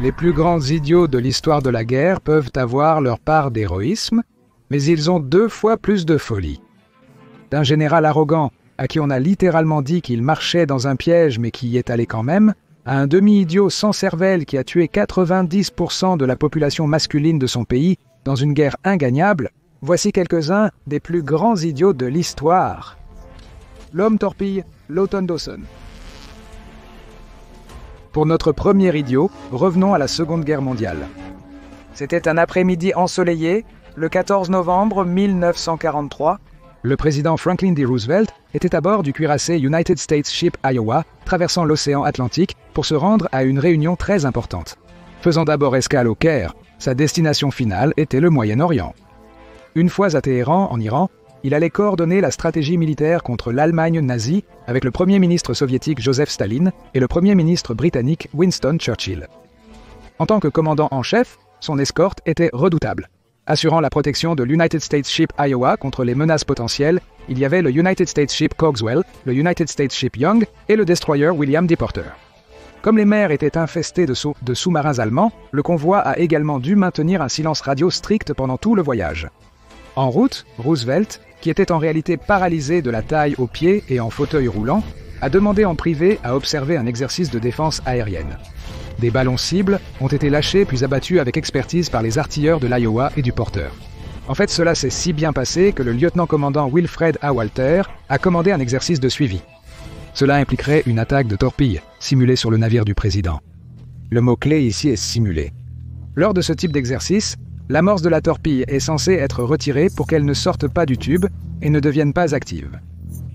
Les plus grands idiots de l'histoire de la guerre peuvent avoir leur part d'héroïsme, mais ils ont 2 fois plus de folie. D'un général arrogant, à qui on a littéralement dit qu'il marchait dans un piège mais qui y est allé quand même, à un demi-idiot sans cervelle qui a tué 90% de la population masculine de son pays dans une guerre ingagnable, voici quelques-uns des plus grands idiots de l'histoire. L'homme torpille, Lawton Dawson. Pour notre premier idiot, revenons à la Seconde Guerre mondiale. C'était un après-midi ensoleillé, le 14 novembre 1943. Le président Franklin D. Roosevelt était à bord du cuirassé United States Ship Iowa, traversant l'océan Atlantique pour se rendre à une réunion très importante. Faisant d'abord escale au Caire, sa destination finale était le Moyen-Orient. Une fois à Téhéran, en Iran, il allait coordonner la stratégie militaire contre l'Allemagne nazie avec le premier ministre soviétique Joseph Staline et le premier ministre britannique Winston Churchill. En tant que commandant en chef, son escorte était redoutable. Assurant la protection de l'United States Ship Iowa contre les menaces potentielles, il y avait le United States Ship Cogswell, le United States Ship Young et le destroyer William D. Porter. Comme les mers étaient infestées de sous-marins allemands, le convoi a également dû maintenir un silence radio strict pendant tout le voyage. En route, Roosevelt, qui était en réalité paralysé de la taille aux pieds et en fauteuil roulant, a demandé en privé à observer un exercice de défense aérienne. Des ballons cibles ont été lâchés puis abattus avec expertise par les artilleurs de l'Iowa et du Porter. En fait, cela s'est si bien passé que le lieutenant-commandant Wilfred A. Walter a commandé un exercice de suivi. Cela impliquerait une attaque de torpille, simulée sur le navire du président. Le mot-clé ici est « simulé ». Lors de ce type d'exercice, l'amorce de la torpille est censée être retirée pour qu'elle ne sorte pas du tube et ne devienne pas active.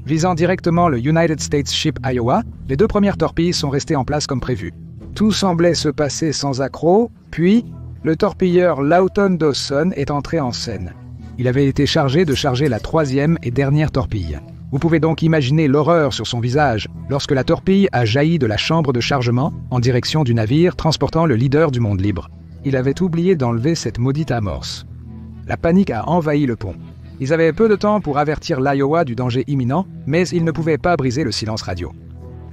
Visant directement le United States Ship Iowa, les 2 premières torpilles sont restées en place comme prévu. Tout semblait se passer sans accroc, puis le torpilleur Lawton Dawson est entré en scène. Il avait été chargé de charger la 3e et dernière torpille. Vous pouvez donc imaginer l'horreur sur son visage lorsque la torpille a jailli de la chambre de chargement en direction du navire transportant le leader du monde libre. Il avait oublié d'enlever cette maudite amorce. La panique a envahi le pont. Ils avaient peu de temps pour avertir l'Iowa du danger imminent, mais ils ne pouvaient pas briser le silence radio.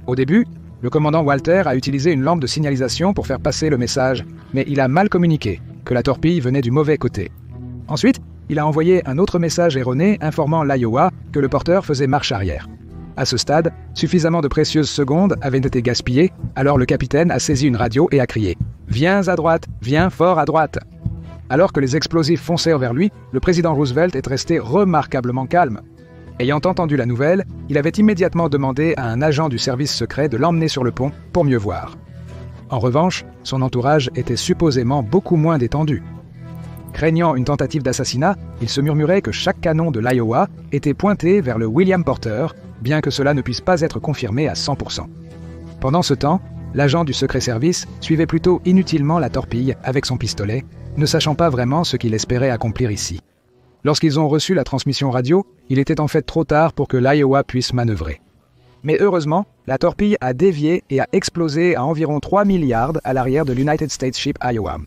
Au début, le commandant Walter a utilisé une lampe de signalisation pour faire passer le message, mais il a mal communiqué, que la torpille venait du mauvais côté. Ensuite, il a envoyé un autre message erroné informant l'Iowa que le porteur faisait marche arrière. À ce stade, suffisamment de précieuses secondes avaient été gaspillées, alors le capitaine a saisi une radio et a crié « Viens à droite, viens fort à droite !» Alors que les explosifs foncèrent vers lui, le président Roosevelt est resté remarquablement calme. Ayant entendu la nouvelle, il avait immédiatement demandé à un agent du service secret de l'emmener sur le pont pour mieux voir. En revanche, son entourage était supposément beaucoup moins détendu. Craignant une tentative d'assassinat, il se murmurait que chaque canon de l'Iowa était pointé vers le William Porter, bien que cela ne puisse pas être confirmé à 100%. Pendant ce temps, l'agent du secret service suivait plutôt inutilement la torpille avec son pistolet, ne sachant pas vraiment ce qu'il espérait accomplir ici. Lorsqu'ils ont reçu la transmission radio, il était en fait trop tard pour que l'Iowa puisse manœuvrer. Mais heureusement, la torpille a dévié et a explosé à environ 3 milliards à l'arrière de l'United States Ship Iowa.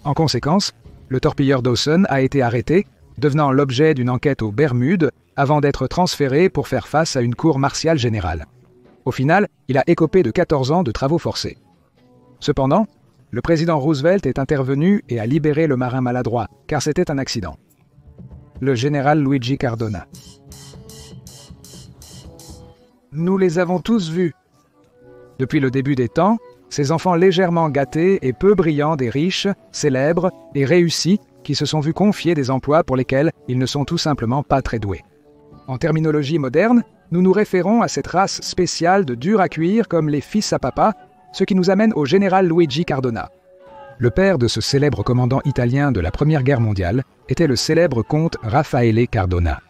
En conséquence, le torpilleur Dawson a été arrêté, devenant l'objet d'une enquête aux Bermudes avant d'être transféré pour faire face à une cour martiale générale. Au final, il a écopé de 14 ans de travaux forcés. Cependant, le président Roosevelt est intervenu et a libéré le marin maladroit, car c'était un accident. Le général Luigi Cardona. Nous les avons tous vus. Depuis le début des temps, ces enfants légèrement gâtés et peu brillants des riches, célèbres et réussis qui se sont vus confier des emplois pour lesquels ils ne sont tout simplement pas très doués. En terminologie moderne, nous nous référons à cette race spéciale de durs à cuire comme les fils à papa, ce qui nous amène au général Luigi Cardona. Le père de ce célèbre commandant italien de la Première Guerre mondiale était le célèbre comte Raffaele Cardona.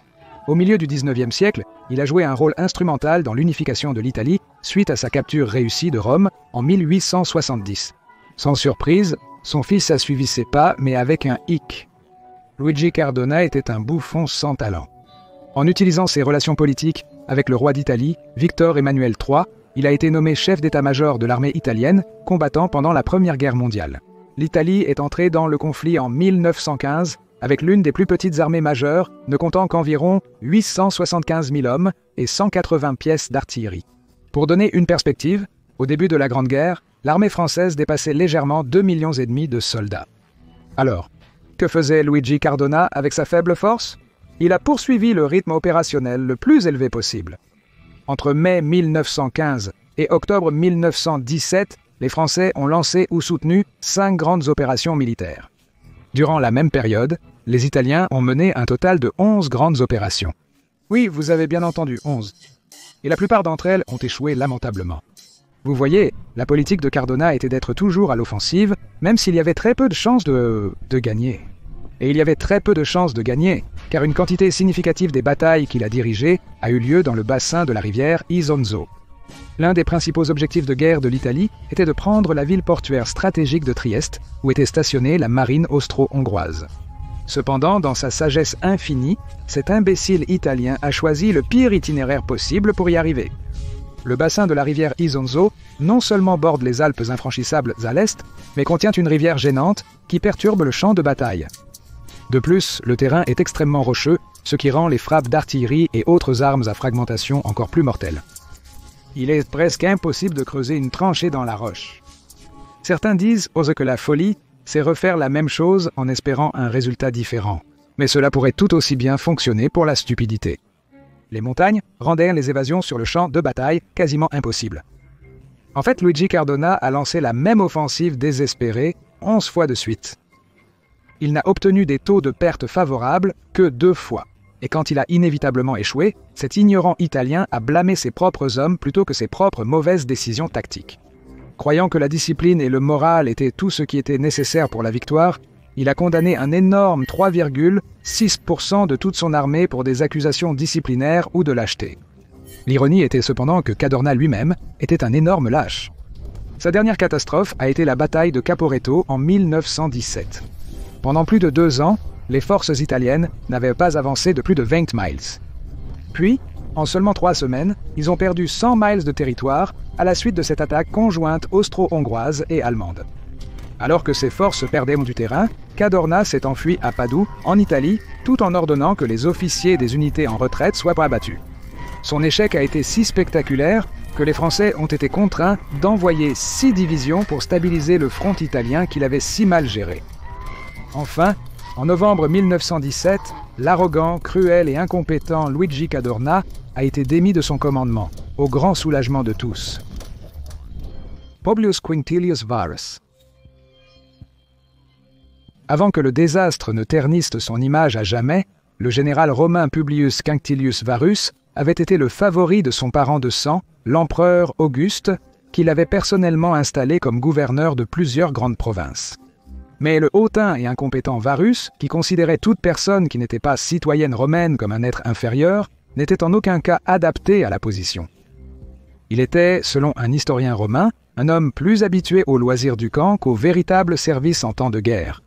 Au milieu du XIXe siècle, il a joué un rôle instrumental dans l'unification de l'Italie suite à sa capture réussie de Rome en 1870. Sans surprise, son fils a suivi ses pas, mais avec un hic. Luigi Cardona était un bouffon sans talent. En utilisant ses relations politiques avec le roi d'Italie, Victor Emmanuel III, il a été nommé chef d'état-major de l'armée italienne, combattant pendant la Première Guerre mondiale. L'Italie est entrée dans le conflit en 1915 avec l'une des plus petites armées majeures, ne comptant qu'environ 875 000 hommes et 180 pièces d'artillerie. Pour donner une perspective, au début de la Grande Guerre, l'armée française dépassait légèrement 2,5 millions de soldats. Alors, que faisait Luigi Cardona avec sa faible force? Il a poursuivi le rythme opérationnel le plus élevé possible. Entre mai 1915 et octobre 1917, les Français ont lancé ou soutenu 5 grandes opérations militaires. Durant la même période, les Italiens ont mené un total de 11 grandes opérations. Oui, vous avez bien entendu, 11. Et la plupart d'entre elles ont échoué lamentablement. Vous voyez, la politique de Cardona était d'être toujours à l'offensive, même s'il y avait très peu de chances de gagner. Et il y avait très peu de chances de gagner, car une quantité significative des batailles qu'il a dirigées a eu lieu dans le bassin de la rivière Isonzo. L'un des principaux objectifs de guerre de l'Italie était de prendre la ville portuaire stratégique de Trieste, où était stationnée la marine austro-hongroise. Cependant, dans sa sagesse infinie, cet imbécile italien a choisi le pire itinéraire possible pour y arriver. Le bassin de la rivière Isonzo non seulement borde les Alpes infranchissables à l'est, mais contient une rivière gênante qui perturbe le champ de bataille. De plus, le terrain est extrêmement rocheux, ce qui rend les frappes d'artillerie et autres armes à fragmentation encore plus mortelles. Il est presque impossible de creuser une tranchée dans la roche. Certains disent que la folie, c'est refaire la même chose en espérant un résultat différent. Mais cela pourrait tout aussi bien fonctionner pour la stupidité. Les montagnes rendirent les évasions sur le champ de bataille quasiment impossibles. En fait, Luigi Cardona a lancé la même offensive désespérée 11 fois de suite. Il n'a obtenu des taux de perte favorables que 2 fois. Et quand il a inévitablement échoué, cet ignorant Italien a blâmé ses propres hommes plutôt que ses propres mauvaises décisions tactiques. Croyant que la discipline et le moral étaient tout ce qui était nécessaire pour la victoire, il a condamné un énorme 3,6% de toute son armée pour des accusations disciplinaires ou de lâcheté. L'ironie était cependant que Cadorna lui-même était un énorme lâche. Sa dernière catastrophe a été la bataille de Caporetto en 1917. Pendant plus de 2 ans, les forces italiennes n'avaient pas avancé de plus de 20 miles. Puis, en seulement 3 semaines, ils ont perdu 100 miles de territoire à la suite de cette attaque conjointe austro-hongroise et allemande. Alors que ses forces perdaient du terrain, Cadorna s'est enfui à Padoue, en Italie, tout en ordonnant que les officiers des unités en retraite soient abattus. Son échec a été si spectaculaire que les Français ont été contraints d'envoyer 6 divisions pour stabiliser le front italien qu'il avait si mal géré. Enfin, en novembre 1917, l'arrogant, cruel et incompétent Luigi Cadorna a été démis de son commandement, au grand soulagement de tous. Publius Quinctilius Varus. Avant que le désastre ne ternisse son image à jamais, le général romain Publius Quinctilius Varus avait été le favori de son parent de sang, l'empereur Auguste, qui l'avait personnellement installé comme gouverneur de plusieurs grandes provinces. Mais le hautain et incompétent Varus, qui considérait toute personne qui n'était pas citoyenne romaine comme un être inférieur, n'était en aucun cas adapté à la position. Il était, selon un historien romain, un homme plus habitué aux loisirs du camp qu'au véritable service en temps de guerre.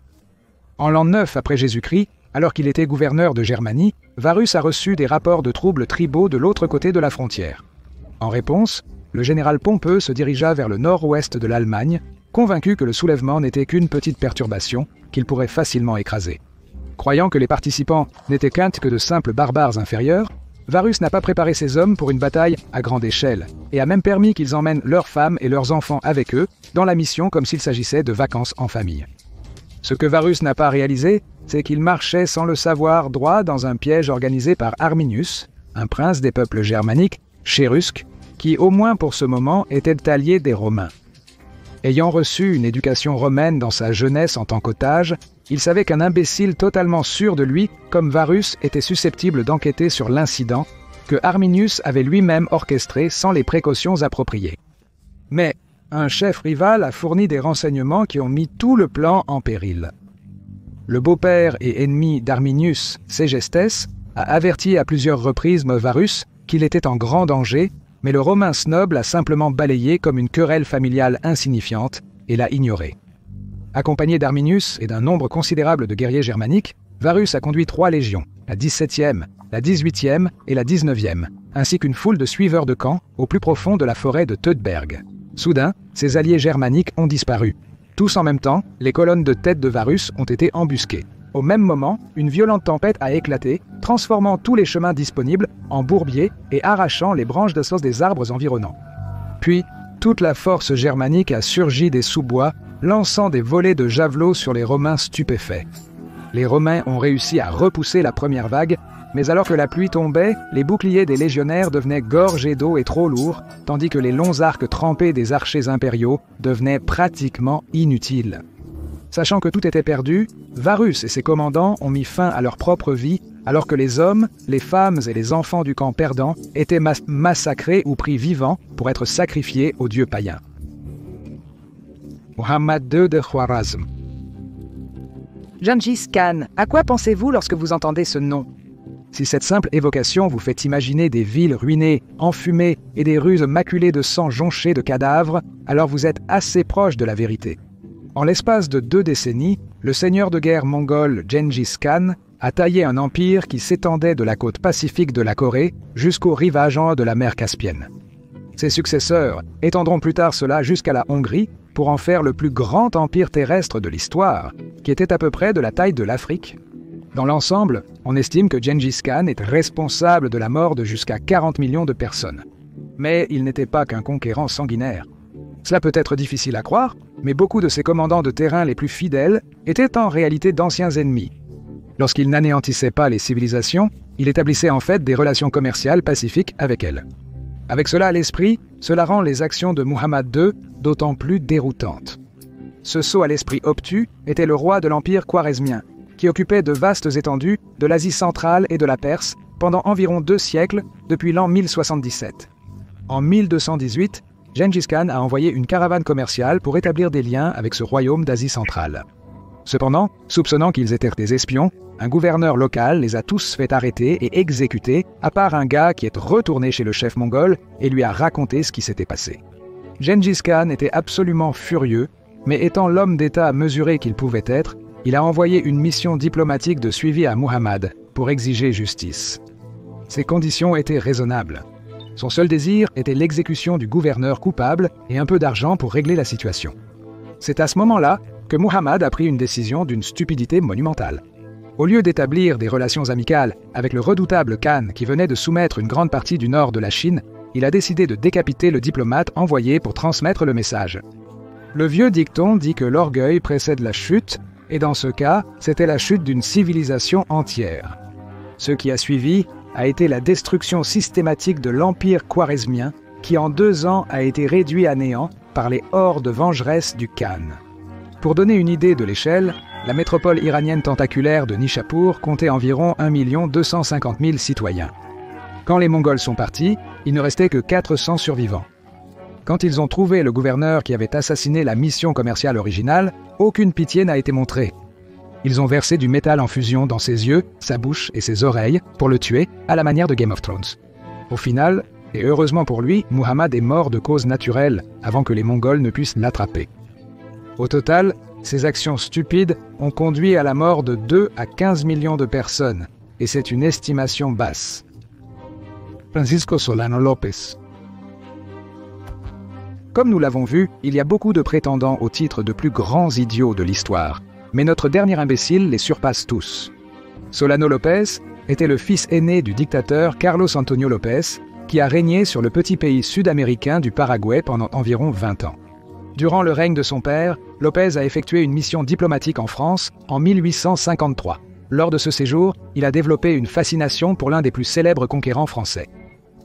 En l'an 9 après Jésus-Christ, alors qu'il était gouverneur de Germanie, Varus a reçu des rapports de troubles tribaux de l'autre côté de la frontière. En réponse, le général Pompeux se dirigea vers le nord-ouest de l'Allemagne, convaincu que le soulèvement n'était qu'une petite perturbation qu'il pourrait facilement écraser. Croyant que les participants n'étaient qu'un que de simples barbares inférieurs, Varus n'a pas préparé ses hommes pour une bataille à grande échelle, et a même permis qu'ils emmènent leurs femmes et leurs enfants avec eux dans la mission comme s'il s'agissait de vacances en famille. Ce que Varus n'a pas réalisé, c'est qu'il marchait sans le savoir droit dans un piège organisé par Arminius, un prince des peuples germaniques, chérusques, qui au moins pour ce moment était allié des Romains. Ayant reçu une éducation romaine dans sa jeunesse en tant qu'otage, il savait qu'un imbécile totalement sûr de lui, comme Varus, était susceptible d'enquêter sur l'incident que Arminius avait lui-même orchestré sans les précautions appropriées. Mais un chef rival a fourni des renseignements qui ont mis tout le plan en péril. Le beau-père et ennemi d'Arminius, Ségestes, a averti à plusieurs reprises Varus qu'il était en grand danger, mais le Romain snob l'a simplement balayé comme une querelle familiale insignifiante et l'a ignoré. Accompagné d'Arminius et d'un nombre considérable de guerriers germaniques, Varus a conduit 3 légions, la 17e, la 18e et la 19e, ainsi qu'une foule de suiveurs de camp au plus profond de la forêt de Teutoburg. Soudain, ses alliés germaniques ont disparu. Tous en même temps, les colonnes de tête de Varus ont été embusquées. Au même moment, une violente tempête a éclaté, transformant tous les chemins disponibles en bourbiers et arrachant les branches d'essos des arbres environnants. Puis, Toute la force germanique a surgi des sous-bois, lançant des volées de javelots sur les Romains stupéfaits. Les Romains ont réussi à repousser la première vague, mais alors que la pluie tombait, les boucliers des légionnaires devenaient gorgés d'eau et trop lourds, tandis que les longs arcs trempés des archers impériaux devenaient pratiquement inutiles. Sachant que tout était perdu, Varus et ses commandants ont mis fin à leur propre vie, alors que les hommes, les femmes et les enfants du camp perdant étaient massacrés ou pris vivants pour être sacrifiés aux dieux païens. Muhammad II de Khwarazm. Gengis Khan, à quoi pensez-vous lorsque vous entendez ce nom? Si cette simple évocation vous fait imaginer des villes ruinées, enfumées et des rues maculées de sang jonchées de cadavres, alors vous êtes assez proche de la vérité. En l'espace de 2 décennies, le seigneur de guerre mongol Gengis Khan a taillé un empire qui s'étendait de la côte pacifique de la Corée jusqu'au rivage de la mer Caspienne. Ses successeurs étendront plus tard cela jusqu'à la Hongrie pour en faire le plus grand empire terrestre de l'histoire, qui était à peu près de la taille de l'Afrique. Dans l'ensemble, on estime que Gengis Khan est responsable de la mort de jusqu'à 40 millions de personnes. Mais il n'était pas qu'un conquérant sanguinaire. Cela peut être difficile à croire, mais beaucoup de ses commandants de terrain les plus fidèles étaient en réalité d'anciens ennemis. Lorsqu'il n'anéantissait pas les civilisations, il établissait en fait des relations commerciales pacifiques avec elles. Avec cela à l'esprit, cela rend les actions de Muhammad II d'autant plus déroutantes. Ce sot à l'esprit obtus était le roi de l'empire khwarezmien, qui occupait de vastes étendues de l'Asie centrale et de la Perse pendant environ 2 siècles depuis l'an 1077. En 1218, Gengis Khan a envoyé une caravane commerciale pour établir des liens avec ce royaume d'Asie centrale. Cependant, soupçonnant qu'ils étaient des espions, un gouverneur local les a tous fait arrêter et exécuter, à part un gars qui est retourné chez le chef mongol et lui a raconté ce qui s'était passé. Gengis Khan était absolument furieux, mais étant l'homme d'État mesuré qu'il pouvait être, il a envoyé une mission diplomatique de suivi à Muhammad pour exiger justice. Ses conditions étaient raisonnables. Son seul désir était l'exécution du gouverneur coupable et un peu d'argent pour régler la situation. C'est à ce moment-là que Muhammad a pris une décision d'une stupidité monumentale. Au lieu d'établir des relations amicales avec le redoutable Khan qui venait de soumettre une grande partie du nord de la Chine, il a décidé de décapiter le diplomate envoyé pour transmettre le message. Le vieux dicton dit que l'orgueil précède la chute, et dans ce cas, c'était la chute d'une civilisation entière. Ce qui a suivi a été la destruction systématique de l'empire khwarezmien, qui en 2 ans a été réduit à néant par les hordes vengeresses du Khan. Pour donner une idée de l'échelle, la métropole iranienne tentaculaire de Nishapur comptait environ 1 250 000 citoyens. Quand les Mongols sont partis, il ne restait que 400 survivants. Quand ils ont trouvé le gouverneur qui avait assassiné la mission commerciale originale, aucune pitié n'a été montrée. Ils ont versé du métal en fusion dans ses yeux, sa bouche et ses oreilles pour le tuer à la manière de Game of Thrones. Au final, et heureusement pour lui, Muhammad est mort de cause naturelle avant que les Mongols ne puissent l'attraper. Au total, ces actions stupides ont conduit à la mort de 2 à 15 millions de personnes, et c'est une estimation basse. Francisco Solano López. Comme nous l'avons vu, il y a beaucoup de prétendants au titre de plus grands idiots de l'histoire, mais notre dernier imbécile les surpasse tous. Solano López était le fils aîné du dictateur Carlos Antonio López, qui a régné sur le petit pays sud-américain du Paraguay pendant environ 20 ans. Durant le règne de son père, López a effectué une mission diplomatique en France en 1853. Lors de ce séjour, il a développé une fascination pour l'un des plus célèbres conquérants français.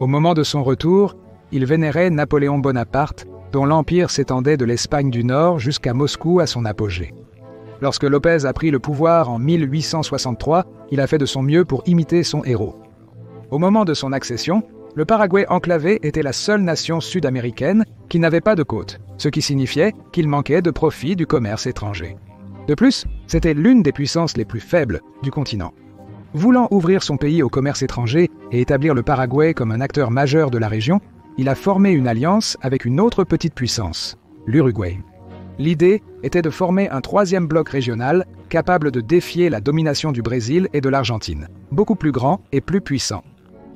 Au moment de son retour, il vénérait Napoléon Bonaparte, dont l'empire s'étendait de l'Espagne du Nord jusqu'à Moscou à son apogée. Lorsque López a pris le pouvoir en 1863, il a fait de son mieux pour imiter son héros. Au moment de son accession, le Paraguay enclavé était la seule nation sud-américaine qui n'avait pas de côte, ce qui signifiait qu'il manquait de profit du commerce étranger. De plus, c'était l'une des puissances les plus faibles du continent. Voulant ouvrir son pays au commerce étranger et établir le Paraguay comme un acteur majeur de la région, il a formé une alliance avec une autre petite puissance, l'Uruguay. L'idée était de former un 3e bloc régional capable de défier la domination du Brésil et de l'Argentine, beaucoup plus grand et plus puissant.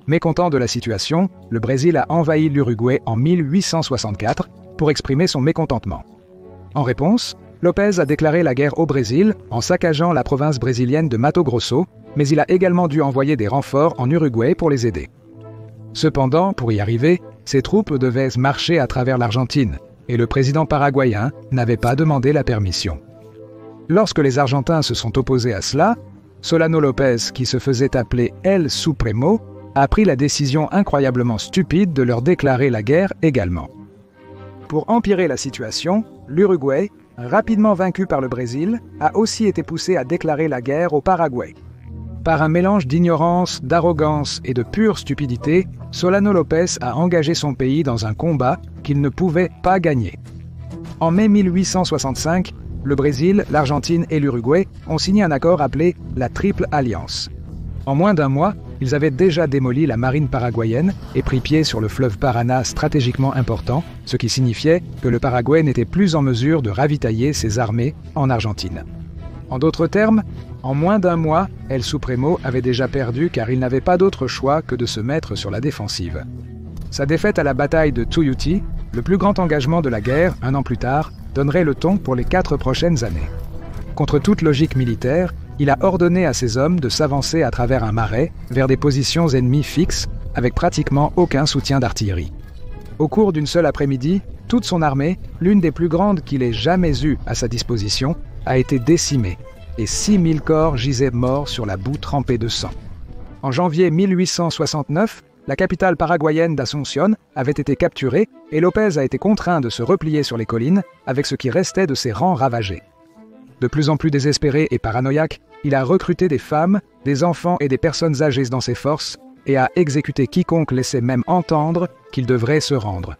Mécontent de la situation, le Brésil a envahi l'Uruguay en 1864 pour exprimer son mécontentement. En réponse, López a déclaré la guerre au Brésil en saccageant la province brésilienne de Mato Grosso, mais il a également dû envoyer des renforts en Uruguay pour les aider. Cependant, pour y arriver, Ces troupes devaient marcher à travers l'Argentine, et le président paraguayen n'avait pas demandé la permission. Lorsque les Argentins se sont opposés à cela, Solano López, qui se faisait appeler El Supremo, a pris la décision incroyablement stupide de leur déclarer la guerre également. Pour empirer la situation, l'Uruguay, rapidement vaincu par le Brésil, a aussi été poussé à déclarer la guerre au Paraguay. Par un mélange d'ignorance, d'arrogance et de pure stupidité, Solano López a engagé son pays dans un combat qu'il ne pouvait pas gagner. En mai 1865, le Brésil, l'Argentine et l'Uruguay ont signé un accord appelé la Triple Alliance. En moins d'un mois, ils avaient déjà démoli la marine paraguayenne et pris pied sur le fleuve Paraná stratégiquement important, ce qui signifiait que le Paraguay n'était plus en mesure de ravitailler ses armées en Argentine. En d'autres termes, en moins d'un mois, El Supremo avait déjà perdu car il n'avait pas d'autre choix que de se mettre sur la défensive. Sa défaite à la bataille de Tuyuti, le plus grand engagement de la guerre, un an plus tard, donnerait le ton pour les 4 prochaines années. Contre toute logique militaire, il a ordonné à ses hommes de s'avancer à travers un marais vers des positions ennemies fixes, avec pratiquement aucun soutien d'artillerie. Au cours d'une seule après-midi, toute son armée, l'une des plus grandes qu'il ait jamais eues à sa disposition, a été décimée, et 6000 corps gisaient morts sur la boue trempée de sang. En janvier 1869, la capitale paraguayenne d'Asunción avait été capturée et López a été contraint de se replier sur les collines avec ce qui restait de ses rangs ravagés. De plus en plus désespéré et paranoïaque, il a recruté des femmes, des enfants et des personnes âgées dans ses forces et a exécuté quiconque laissait même entendre qu'il devrait se rendre.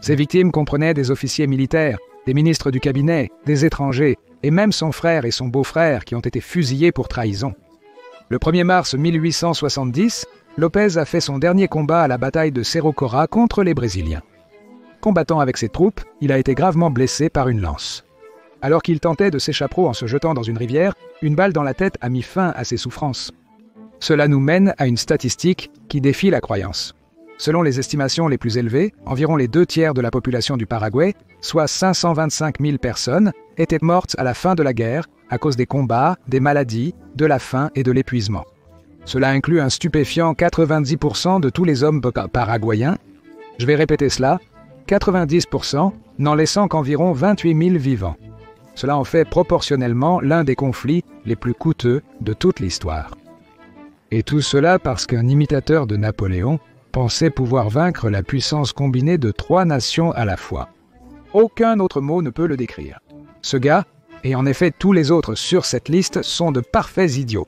Ses victimes comprenaient des officiers militaires, des ministres du cabinet, des étrangers et même son frère et son beau-frère qui ont été fusillés pour trahison. Le 1er mars 1870, López a fait son dernier combat à la bataille de Cerro Corá contre les Brésiliens. Combattant avec ses troupes, il a été gravement blessé par une lance. Alors qu'il tentait de s'échapper en se jetant dans une rivière, une balle dans la tête a mis fin à ses souffrances. Cela nous mène à une statistique qui défie la croyance. Selon les estimations les plus élevées, environ les 2/3 de la population du Paraguay, soit 525 000 personnes, étaient mortes à la fin de la guerre à cause des combats, des maladies, de la faim et de l'épuisement. Cela inclut un stupéfiant 90% de tous les hommes paraguayens. Je vais répéter cela, 90%, n'en laissant qu'environ 28 000 vivants. Cela en fait proportionnellement l'un des conflits les plus coûteux de toute l'histoire. Et tout cela parce qu'un imitateur de Napoléon pensait pouvoir vaincre la puissance combinée de 3 nations à la fois. Aucun autre mot ne peut le décrire. Ce gars, et en effet tous les autres sur cette liste, sont de parfaits idiots.